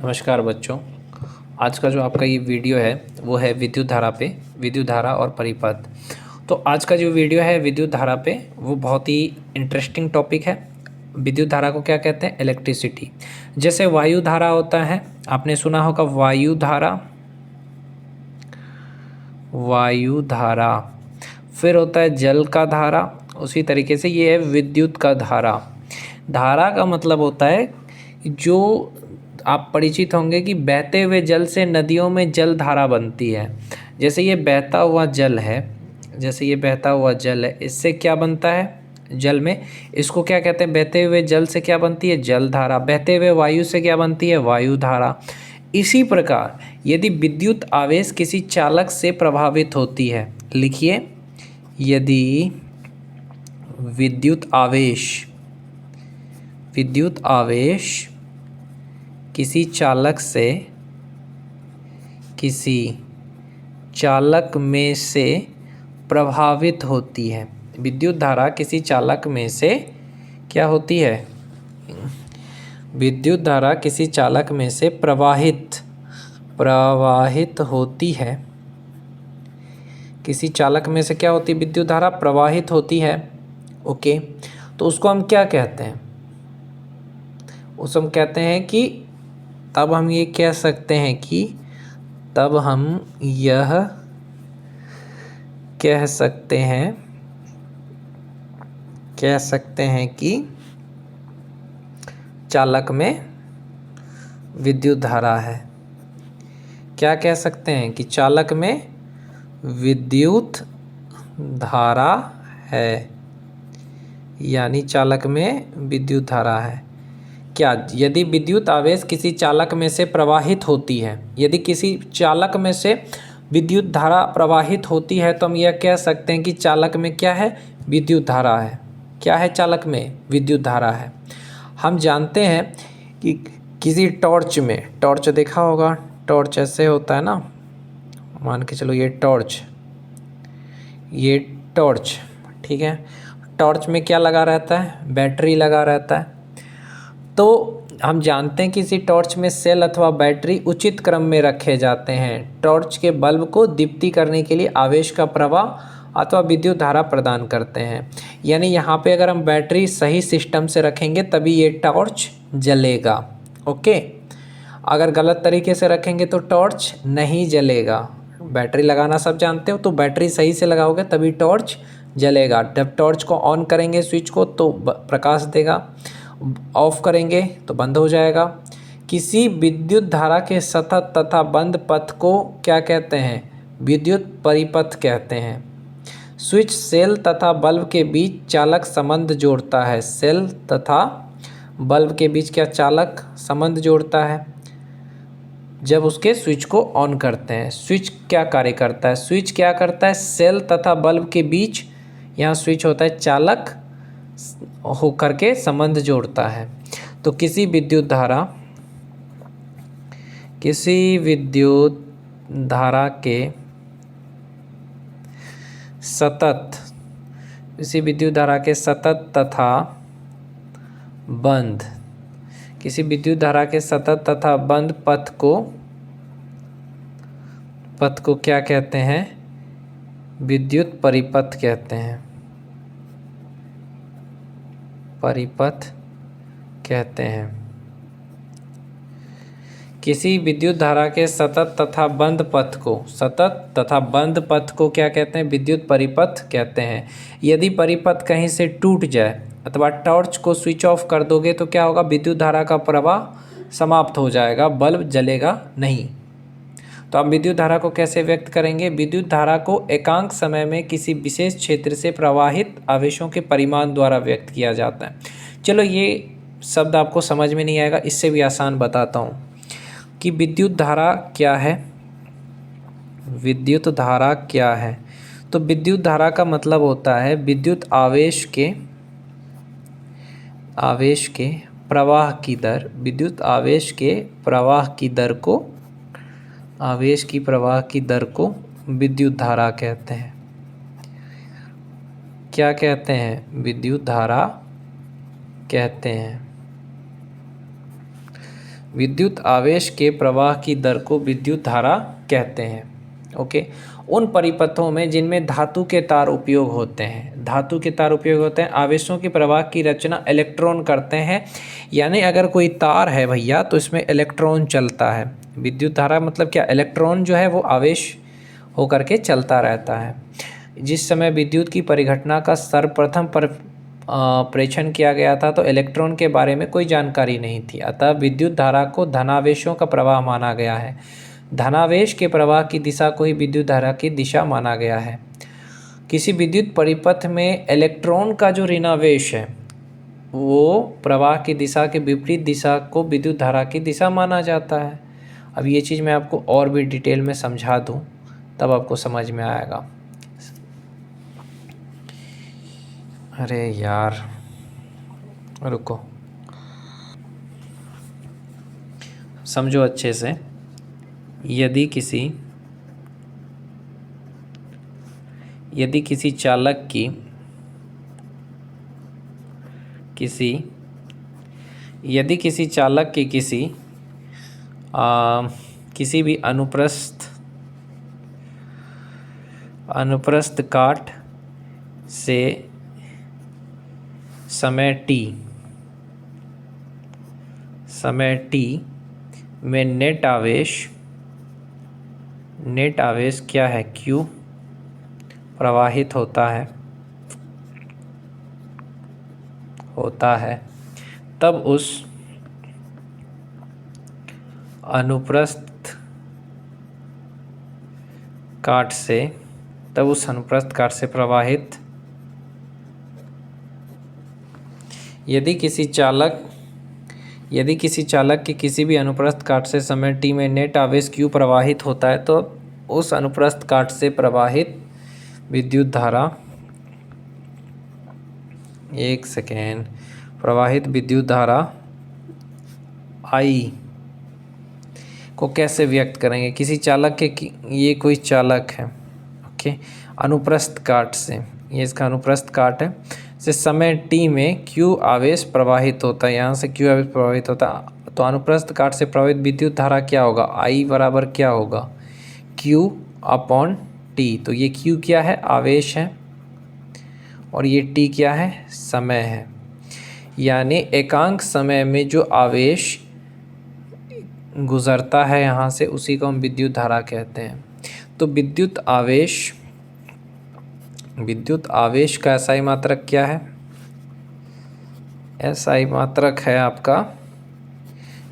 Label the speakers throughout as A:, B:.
A: नमस्कार बच्चों। आज का जो आपका ये वीडियो है वो है विद्युत धारा पे, विद्युत धारा और परिपथ। तो आज का जो वीडियो है विद्युत धारा पे वो बहुत ही इंटरेस्टिंग टॉपिक है। विद्युत धारा को क्या कहते हैं? इलेक्ट्रिसिटी। जैसे वायु धारा होता है, आपने सुना होगा वायु धारा, वायु धारा। फिर होता है जल का धारा। उसी तरीके से ये है विद्युत का धारा। धारा का मतलब होता है जो आप परिचित होंगे कि बहते हुए जल से नदियों में जल धारा बनती है। जैसे ये बहता हुआ जल है, जैसे ये बहता हुआ जल है, इससे क्या बनता है? जल में इसको क्या कहते हैं? बहते हुए जल से क्या बनती है? जल धारा। बहते हुए वायु से क्या बनती है? वायु धारा। इसी प्रकार यदि विद्युत आवेश किसी चालक से प्रभावित होती है, लिखिए, यदि विद्युत आवेश, विद्युत आवेश किसी चालक से, किसी चालक में से प्रभावित होती है, विद्युत धारा किसी चालक में से क्या होती है? विद्युत धारा किसी चालक में से प्रवाहित होती है। किसी चालक में से क्या होती है? विद्युत धारा प्रवाहित होती है। ओके, तो उसको हम क्या कहते हैं? उसको हम कहते हैं कि तब हम ये कह सकते हैं कि तब हम यह कह सकते हैं कि चालक में विद्युत धारा है। क्या कह सकते हैं? कि चालक में विद्युत धारा है, यानी चालक में विद्युत धारा है। क्या? यदि विद्युत आवेश किसी चालक में से प्रवाहित होती है, यदि किसी चालक में से विद्युत धारा प्रवाहित होती है तो हम यह कह सकते हैं कि चालक में क्या है? विद्युत धारा है। क्या है? चालक में विद्युत धारा है। हम जानते हैं कि किसी टॉर्च में, टॉर्च देखा होगा, टॉर्च ऐसे होता है ना, मान के चलो ये टॉर्च, ये टॉर्च, ठीक है। टॉर्च में क्या लगा रहता है? बैटरी लगा रहता है। तो हम जानते हैं कि इसी टॉर्च में सेल अथवा बैटरी उचित क्रम में रखे जाते हैं। टॉर्च के बल्ब को दीप्ति करने के लिए आवेश का प्रवाह अथवा विद्युत धारा प्रदान करते हैं। यानी यहाँ पे अगर हम बैटरी सही सिस्टम से रखेंगे तभी ये टॉर्च जलेगा। ओके, अगर गलत तरीके से रखेंगे तो टॉर्च नहीं जलेगा। बैटरी लगाना सब जानते हो, तो बैटरी सही से लगाओगे तभी टॉर्च जलेगा। जब टॉर्च को ऑन करेंगे स्विच को तो प्रकाश देगा, ऑफ करेंगे तो बंद हो जाएगा। किसी विद्युत धारा के सतत तथा बंद पथ को क्या कहते हैं? विद्युत परिपथ कहते हैं। स्विच सेल तथा बल्ब के बीच चालक संबंध जोड़ता है। सेल तथा बल्ब के बीच क्या चालक संबंध जोड़ता है? जब उसके स्विच को ऑन करते हैं। स्विच क्या कार्य करता है? स्विच क्या करता है? सेल तथा बल्ब के बीच, यहाँ स्विच होता है, चालक होकर के संबंध जोड़ता है। तो किसी विद्युत धारा, किसी विद्युत धारा के सतत, किसी विद्युत धारा के सतत तथा बंद, किसी विद्युत धारा के सतत तथा बंद पथ को क्या कहते हैं? विद्युत परिपथ कहते हैं। परिपथ कहते हैं। किसी विद्युत धारा के सतत तथा बंद पथ को, सतत तथा बंद पथ को क्या कहते हैं? विद्युत परिपथ कहते हैं। यदि परिपथ कहीं से टूट जाए अथवा टॉर्च को स्विच ऑफ कर दोगे तो क्या होगा? विद्युत धारा का प्रवाह समाप्त हो जाएगा, बल्ब जलेगा नहीं। तो आप विद्युत धारा को कैसे व्यक्त करेंगे? विद्युत धारा को एकांक समय में किसी विशेष क्षेत्र से प्रवाहित आवेशों के परिमाण द्वारा व्यक्त किया जाता है। चलो ये शब्द आपको समझ में नहीं आएगा, इससे भी आसान बताता हूँ कि विद्युत धारा क्या है। विद्युत धारा क्या है? तो विद्युत धारा का मतलब होता है विद्युत आवेश के प्रवाह की दर, विद्युत आवेश के प्रवाह की दर को, आवेश की प्रवाह की दर को विद्युत धारा कहते हैं। क्या कहते हैं? विद्युत धारा कहते हैं। विद्युत आवेश के प्रवाह की दर को विद्युत धारा कहते हैं। ओके, उन परिपथों में जिनमें धातु के तार उपयोग होते हैं, धातु के तार उपयोग होते हैं, आवेशों के प्रवाह की रचना इलेक्ट्रॉन करते हैं। यानी अगर कोई तार है भैया तो इसमें इलेक्ट्रॉन चलता है। विद्युत धारा मतलब क्या, इलेक्ट्रॉन जो है वो आवेश होकर के चलता रहता है। जिस समय विद्युत की परिघटना का सर्वप्रथम प्रेक्षण किया गया था तो इलेक्ट्रॉन के बारे में कोई जानकारी नहीं थी, अतः विद्युत धारा को धनावेशों का प्रवाह माना गया है। धनावेश के प्रवाह की दिशा को ही विद्युत धारा की दिशा माना गया है। किसी विद्युत परिपथ में इलेक्ट्रॉन का जो ऋणावेश है वो प्रवाह की दिशा के विपरीत दिशा को विद्युत धारा की दिशा माना जाता है। अब ये चीज़ मैं आपको और भी डिटेल में समझा दूँ तब आपको समझ में आएगा। अरे यार रुको, समझो अच्छे से। यदि किसी चालक की किसी भी अनुप्रस्थ काट से समय t में नेट आवेश क्या है, Q प्रवाहित होता है, तब उस अनुप्रस्थ काट से प्रवाहित, यदि किसी चालक के किसी भी अनुप्रस्थ काट से समय t में नेट आवेश Q प्रवाहित होता है तो उस अनुप्रस्थ काट से प्रवाहित विद्युत धारा, प्रवाहित विद्युत धारा I को कैसे व्यक्त करेंगे। किसी चालक के ये कोई चालक है, ओके, अनुप्रस्थ काट से, ये इसका अनुप्रस्थ काट है, से समय t में Q आवेश प्रवाहित होता है, यहाँ से Q आवेश प्रवाहित होता है, तो अनुप्रस्थ काट से प्रवाहित विद्युत धारा क्या होगा, I बराबर क्या होगा, Q अपॉन T। तो ये Q क्या है, आवेश है, और ये T क्या है, समय है। यानी एकांक समय में जो आवेश गुजरता है यहाँ से, उसी को हम विद्युत धारा कहते हैं। तो विद्युत आवेश का SI मात्रक क्या है, SI मात्रक है आपका,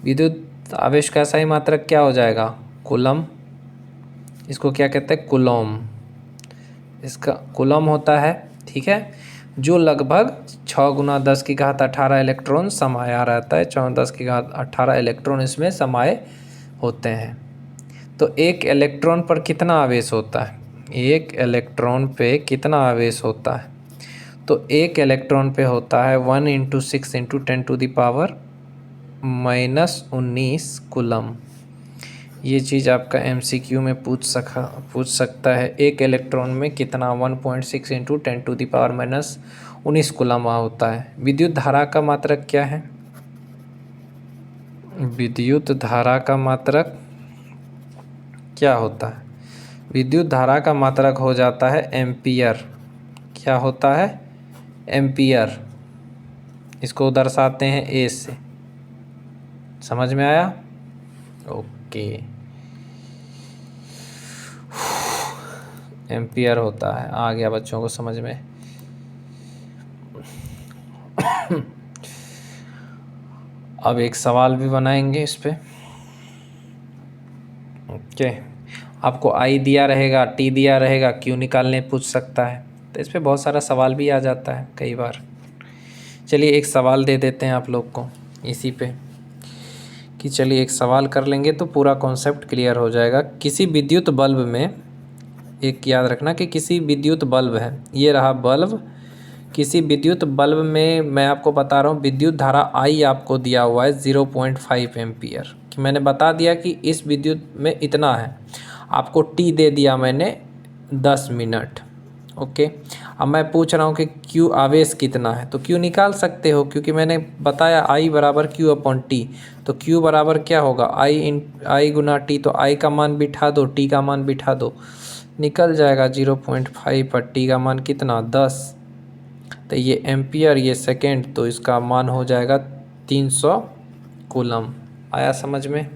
A: विद्युत आवेश का SI मात्रक क्या हो जाएगा, कूलम। इसको क्या कहते हैं, कूलम, इसका कूलम होता है, ठीक है, जो लगभग 6 × 10⁻18 इलेक्ट्रॉन समाया रहता है, 6 × 10⁻18 इलेक्ट्रॉन इसमें समाये होते हैं। तो एक इलेक्ट्रॉन पर कितना आवेश होता है, एक इलेक्ट्रॉन पे कितना आवेश होता है, तो एक इलेक्ट्रॉन पे होता है 1 × 6 × 10⁻−19 कूलम। ये चीज़ आपका MCQ में पूछ सकता है, एक इलेक्ट्रॉन में कितना 1.6 × 10⁻−19 कूलम होता है। विद्युत धारा का मात्रक क्या है, विद्युत धारा का मात्रक क्या होता है, विद्युत धारा का मात्रक हो जाता है एम्पियर। क्या होता है, एम्पियर। इसको दर्शाते हैं A से, समझ में आया, ओके। एम्पियर होता है, आ गया बच्चों को समझ में। अब एक सवाल भी बनाएंगे इस पे, ओके। आपको I दिया रहेगा, T दिया रहेगा, Q निकालने पूछ सकता है, तो इस पे बहुत सारा सवाल भी आ जाता है कई बार। चलिए एक सवाल दे देते हैं आप लोग को इसी पे, कि चलिए एक सवाल कर लेंगे तो पूरा कॉन्सेप्ट क्लियर हो जाएगा। किसी विद्युत बल्ब में, एक याद रखना कि किसी विद्युत बल्ब है, ये रहा बल्ब, किसी विद्युत बल्ब में मैं आपको बता रहा हूँ विद्युत धारा I आपको दिया हुआ है 0.5 एम्पियर, कि मैंने बता दिया कि इस विद्युत में इतना है, आपको T दे दिया मैंने 10 मिनट, ओके। अब मैं पूछ रहा हूँ कि Q आवेश कितना है, तो Q निकाल सकते हो क्योंकि मैंने बताया I बराबर Q/T। तो Q बराबर क्या होगा, I गुना T। तो I का मान बिठा दो, T का मान बिठा दो, निकल जाएगा 0.5 पर T का मान कितना 10। तो ये एम्पियर, ये सेकेंड, तो इसका मान हो जाएगा 300 कूलम। आया समझ में?